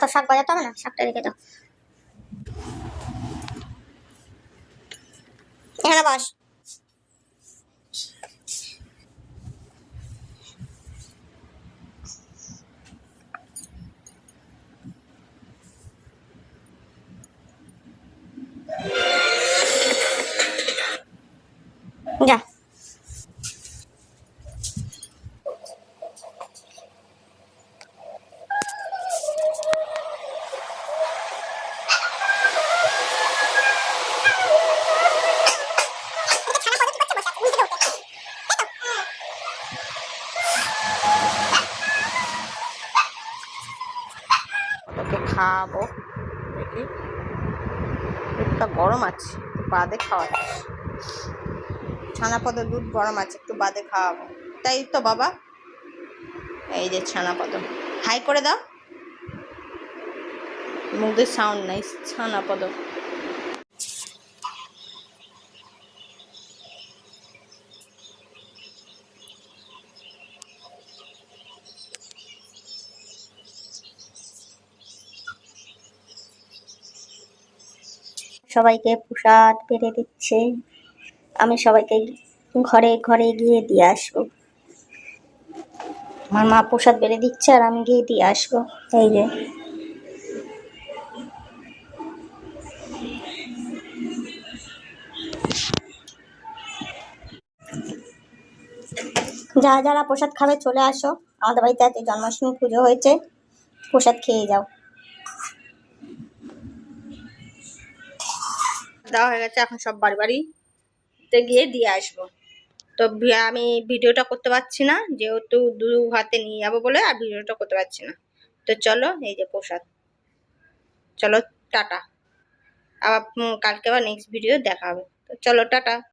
তো শাক বাজাতে হবে না, শাকটা রেখে দাও। এখানে বস। যা। ওকে খাওয়াবো, দেখি দুধটা গরম আছে, একটু বাদে খাওয়াচ্ছি। ছানাপদ দুধ গরম আছে, একটু বাদে খাওয়াবো, তাই তো বাবা? এই যে ছানাপদ, হাই করে দাও, মুখের সাউন্ড নাই। ছানাপদ সবাইকে প্রসাদ পেরে দিচ্ছে, আমি সবাইকে ঘরে ঘরে গিয়ে দিয়ে আসবো। আমার মা প্রসাদ বেড়ে দিচ্ছে আর আমি গিয়ে দিয়ে আসবো। এই যে যারা যারা প্রসাদ খাবে চলে আসো, আমাদের বাড়িতে আজকে জন্মাষ্টমী পুজো হয়েছে, প্রসাদ খেয়ে যাও। দেওয়া হয়ে গেছে, এখন সব বাড়ি বাড়িতে গিয়ে দিয়ে আসবো। তো আমি ভিডিওটা করতে পারছি না, যেহেতু দু হাতে নিয়ে যাবো বলে আর ভিডিওটা করতে পারছি না। তো চলো, এই যে প্রসাদ, চলো টাটা। আবার কালকে আবার নেক্সট ভিডিও দেখা হবে। তো চলো টাটা।